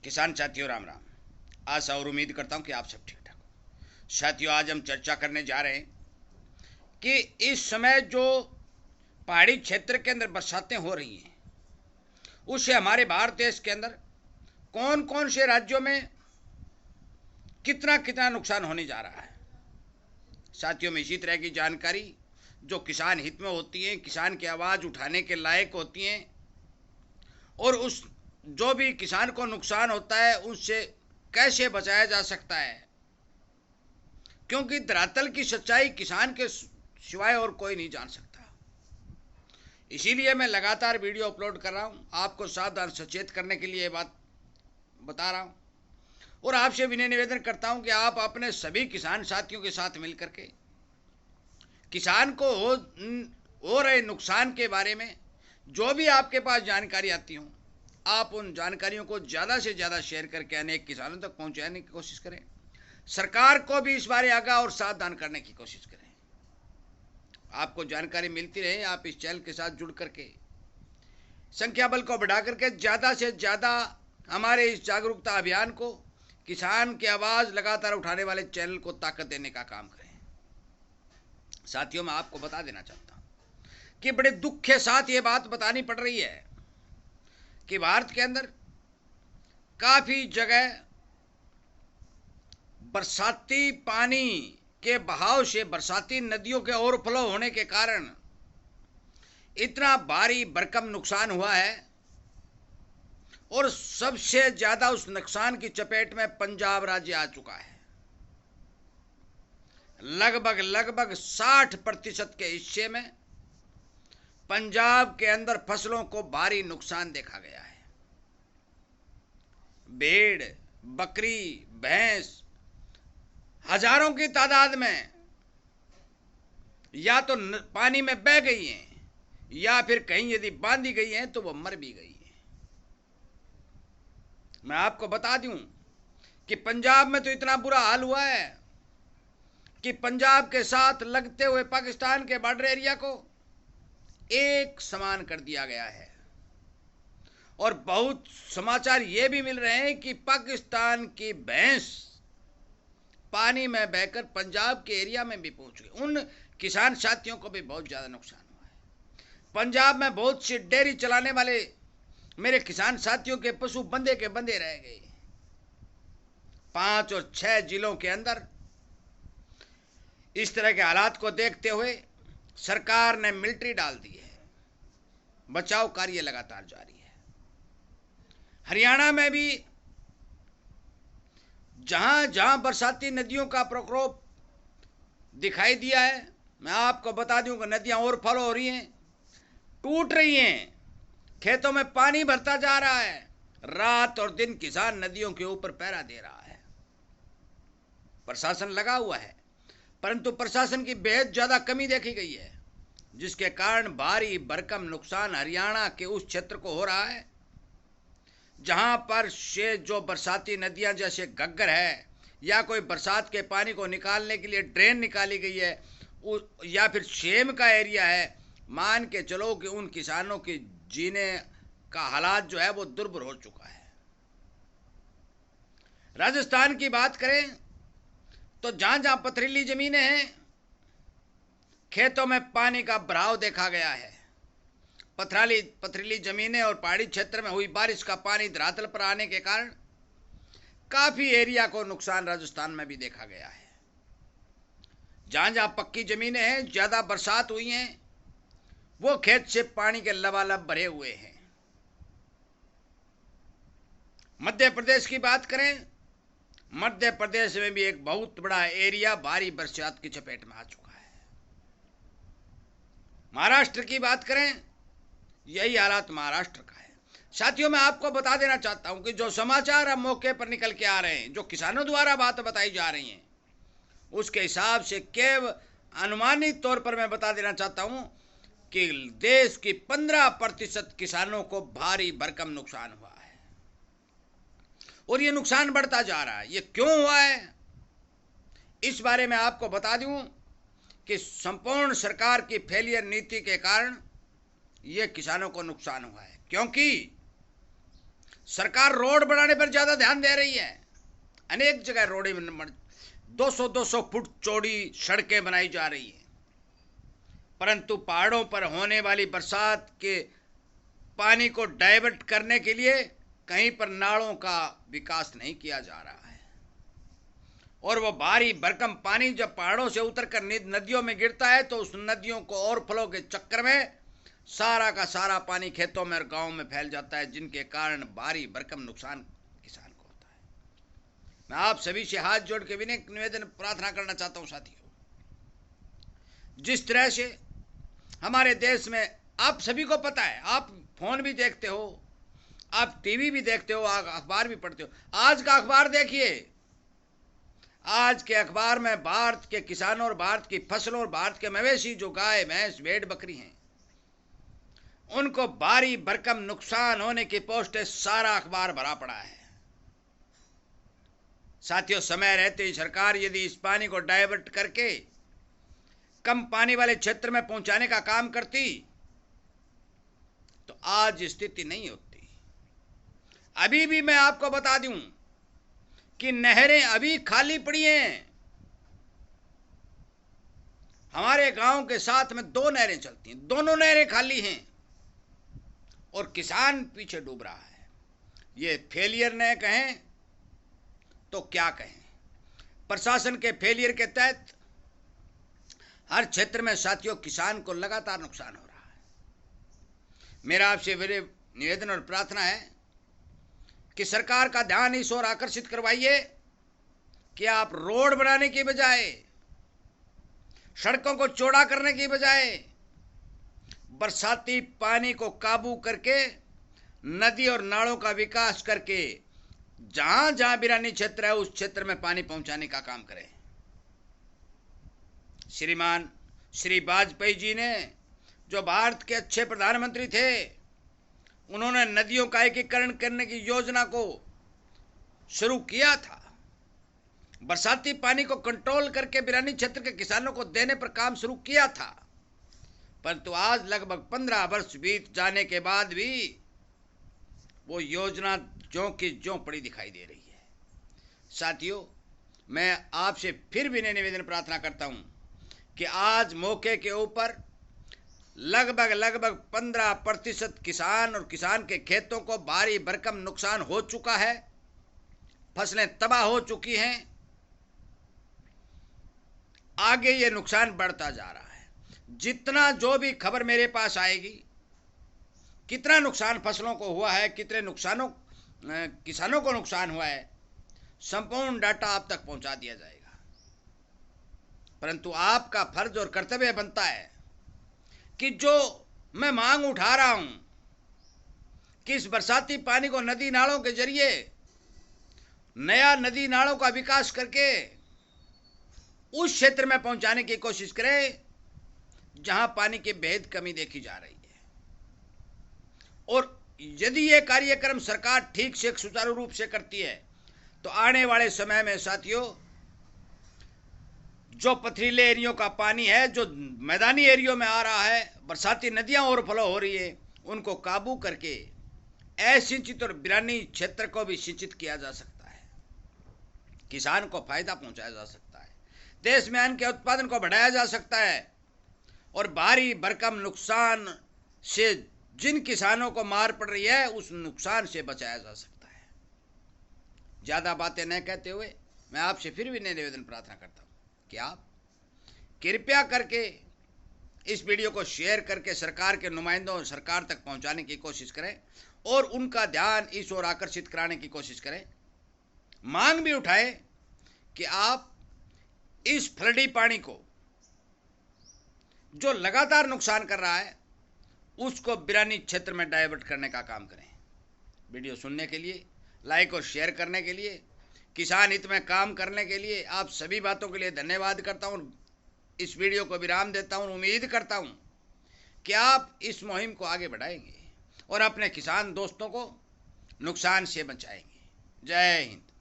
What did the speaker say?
किसान साथियों राम राम। आशा और उम्मीद करता हूँ कि आप सब ठीक ठाक हो। साथियों, आज हम चर्चा करने जा रहे हैं कि इस समय जो पहाड़ी क्षेत्र के अंदर बरसातें हो रही हैं उससे हमारे भारत देश के अंदर कौन कौन से राज्यों में कितना कितना नुकसान होने जा रहा है। साथियों, में इसी तरह की जानकारी जो किसान हित में होती हैं, किसान की आवाज़ उठाने के लायक होती हैं और उस जो भी किसान को नुकसान होता है उससे कैसे बचाया जा सकता है, क्योंकि धरातल की सच्चाई किसान के सिवाय और कोई नहीं जान सकता। इसीलिए मैं लगातार वीडियो अपलोड कर रहा हूँ, आपको सावधान सचेत करने के लिए ये बात बता रहा हूँ और आपसे विनय निवेदन करता हूँ कि आप अपने सभी किसान साथियों के साथ मिलकर के किसान को हो रहे नुकसान के बारे में जो भी आपके पास जानकारी आती हो, आप उन जानकारियों को ज़्यादा से ज़्यादा शेयर करके अनेक किसानों तक पहुँचाने की कोशिश करें। सरकार को भी इस बारे आगाह और सावधान करने की कोशिश करें। आपको जानकारी मिलती रहे, आप इस चैनल के साथ जुड़ करके संख्या बल को बढ़ा करके ज़्यादा से ज़्यादा हमारे इस जागरूकता अभियान को, किसान की आवाज़ लगातार उठाने वाले चैनल को ताकत देने का काम करें। साथियों, मैं आपको बता देना चाहता हूँ कि बड़े दुख के साथ ये बात बतानी पड़ रही है कि भारत के अंदर काफ़ी जगह बरसाती पानी के बहाव से, बरसाती नदियों के ओवरफ्लो होने के कारण इतना भारी भरकम नुकसान हुआ है और सबसे ज़्यादा उस नुकसान की चपेट में पंजाब राज्य आ चुका है। लगभग 60% के हिस्से में पंजाब के अंदर फसलों को भारी नुकसान देखा गया है। भेड़, बकरी, भैंस हजारों की तादाद में या तो पानी में बह गई हैं या फिर कहीं यदि बांधी गई हैं तो वो मर भी गई हैं। मैं आपको बता दूं कि पंजाब में तो इतना बुरा हाल हुआ है कि पंजाब के साथ लगते हुए पाकिस्तान के बॉर्डर एरिया को एक समान कर दिया गया है और बहुत समाचार ये भी मिल रहे हैं कि पाकिस्तान की भैंस पानी में बहकर पंजाब के एरिया में भी पहुंच गई। उन किसान साथियों को भी बहुत ज़्यादा नुकसान हुआ है। पंजाब में बहुत से डेयरी चलाने वाले मेरे किसान साथियों के पशु बंधे के बंधे रह गए। 5 और 6 जिलों के अंदर इस तरह के हालात को देखते हुए सरकार ने मिलिट्री डाल दी है। बचाव कार्य लगातार जारी है। हरियाणा में भी जहां जहां बरसाती नदियों का प्रकोप दिखाई दिया है, मैं आपको बता दूं कि नदियां ओवरफ्लो हो रही हैं, टूट रही हैं, खेतों में पानी भरता जा रहा है। रात और दिन किसान नदियों के ऊपर पहरा दे रहा है। प्रशासन लगा हुआ है, परंतु प्रशासन की बेहद ज़्यादा कमी देखी गई है, जिसके कारण भारी भरकम नुकसान हरियाणा के उस क्षेत्र को हो रहा है जहां पर से जो बरसाती नदियां जैसे घग्गर है या कोई बरसात के पानी को निकालने के लिए ड्रेन निकाली गई है या फिर शेम का एरिया है, मान के चलो कि उन किसानों की जीने का हालात जो है वो दुर्भर हो चुका है। राजस्थान की बात करें तो जहां जहां पथरीली जमीनें हैं, खेतों में पानी का बहाव देखा गया है। पथरीली जमीनें और पहाड़ी क्षेत्र में हुई बारिश का पानी धरातल पर आने के कारण काफी एरिया को नुकसान राजस्थान में भी देखा गया है। जहां जहां पक्की जमीनें हैं, ज्यादा बरसात हुई हैं, वो खेत से पानी के लबालब भरे हुए हैं। मध्य प्रदेश की बात करें, मध्य प्रदेश में भी एक बहुत बड़ा एरिया भारी बरसात की चपेट में आ चुका है। महाराष्ट्र की बात करें, यही हालात महाराष्ट्र का है। साथियों, मैं आपको बता देना चाहता हूं कि जो समाचार अब मौके पर निकल के आ रहे हैं, जो किसानों द्वारा बात बताई जा रही हैं, उसके हिसाब से केवल अनुमानित तौर पर मैं बता देना चाहता हूं कि देश की 15% किसानों को भारी भरकम नुकसान हुआ है और ये नुकसान बढ़ता जा रहा है। ये क्यों हुआ है, इस बारे में आपको बता दूं कि संपूर्ण सरकार की फेलियर नीति के कारण ये किसानों को नुकसान हुआ है, क्योंकि सरकार रोड बनाने पर ज्यादा ध्यान दे रही है। अनेक जगह रोडें 200-200 फुट चौड़ी सड़कें बनाई जा रही है, परंतु पहाड़ों पर होने वाली बरसात के पानी को डाइवर्ट करने के लिए कहीं पर नालों का विकास नहीं किया जा रहा है। और वो भारी भरकम पानी जब पहाड़ों से उतरकर नदियों में गिरता है तो उस नदियों को ओवरफ्लो के चक्कर में सारा का सारा पानी खेतों में और गांवों में फैल जाता है, जिनके कारण भारी भरकम नुकसान किसान को होता है। मैं आप सभी से हाथ जोड़ के विनय निवेदन प्रार्थना करना चाहता हूं साथियों, जिस तरह से हमारे देश में आप सभी को पता है, आप फोन भी देखते हो, आप टीवी भी देखते हो, अखबार भी पढ़ते हो। आज का अखबार देखिए, आज के अखबार में भारत के किसानों और भारत की फसलों और भारत के मवेशी जो गाय भैंस भेड़ बकरी हैं उनको भारी भरकम नुकसान होने की पोस्टें सारा अखबार भरा पड़ा है। साथियों, समय रहते ही सरकार यदि इस पानी को डाइवर्ट करके कम पानी वाले क्षेत्र में पहुंचाने का काम करती तो आज स्थिति नहीं होती। अभी भी मैं आपको बता दूं कि नहरें अभी खाली पड़ी हैं। हमारे गांव के साथ में 2 नहरें चलती हैं, दोनों नहरें खाली हैं और किसान पीछे डूब रहा है। ये फेलियर न कहें तो क्या कहें। प्रशासन के फेलियर के तहत हर क्षेत्र में साथियों किसान को लगातार नुकसान हो रहा है। मेरा आपसे निवेदन और प्रार्थना है कि सरकार का ध्यान इस ओर आकर्षित करवाइए कि आप रोड बनाने की बजाय, सड़कों को चौड़ा करने की बजाय बरसाती पानी को काबू करके नदी और नालों का विकास करके जहां जहां बिरानी क्षेत्र है उस क्षेत्र में पानी पहुंचाने का काम करें। श्रीमान श्री वाजपेयी जी ने, जो भारत के अच्छे प्रधानमंत्री थे, उन्होंने नदियों का एकीकरण करने की योजना को शुरू किया था। बरसाती पानी को कंट्रोल करके बिरानी क्षेत्र के किसानों को देने पर काम शुरू किया था, परंतु आज लगभग 15 वर्ष बीत जाने के बाद भी वो योजना ज्यों की ज्यों पड़ी दिखाई दे रही है। साथियों, मैं आपसे फिर भी निवेदन प्रार्थना करता हूं कि आज मौके के ऊपर लगभग 15% किसान और किसान के खेतों को भारी भरकम नुकसान हो चुका है, फसलें तबाह हो चुकी हैं, आगे ये नुकसान बढ़ता जा रहा है। जितना जो भी खबर मेरे पास आएगी, कितना नुकसान फसलों को हुआ है, कितने किसानों को नुकसान हुआ है, संपूर्ण डाटा आप तक पहुंचा दिया जाएगा। परंतु आपका फर्ज और कर्तव्य बनता है कि जो मैं मांग उठा रहा हूं कि इस बरसाती पानी को नदी नालों के जरिए नया नदी नालों का विकास करके उस क्षेत्र में पहुंचाने की कोशिश करें जहां पानी की बेहद कमी देखी जा रही है। और यदि यह कार्यक्रम सरकार ठीक से सुचारू रूप से करती है तो आने वाले समय में साथियों, जो पथरीले एरियो का पानी है, जो मैदानी एरियो में आ रहा है, बरसाती नदियां ओवरफ्लो हो रही है, उनको काबू करके असिंचित और बिरानी क्षेत्र को भी सिंचित किया जा सकता है, किसान को फायदा पहुंचाया जा सकता है, देश में अन्न के उत्पादन को बढ़ाया जा सकता है और भारी भरकम नुकसान से जिन किसानों को मार पड़ रही है उस नुकसान से बचाया जा सकता है। ज्यादा बातें न कहते हुए मैं आपसे फिर भी निवेदन प्रार्थना करता हूं कि आप कृपया करके इस वीडियो को शेयर करके सरकार के नुमाइंदों और सरकार तक पहुंचाने की कोशिश करें और उनका ध्यान इस ओर आकर्षित कराने की कोशिश करें। मांग भी उठाएं कि आप इस फ्लडी पानी को, जो लगातार नुकसान कर रहा है, उसको बिरानी क्षेत्र में डाइवर्ट करने का काम करें। वीडियो सुनने के लिए, लाइक और शेयर करने के लिए, किसान हित में काम करने के लिए आप सभी बातों के लिए धन्यवाद करता हूं। इस वीडियो को विराम देता हूं। उम्मीद करता हूं कि आप इस मुहिम को आगे बढ़ाएंगे और अपने किसान दोस्तों को नुकसान से बचाएंगे। जय हिंद।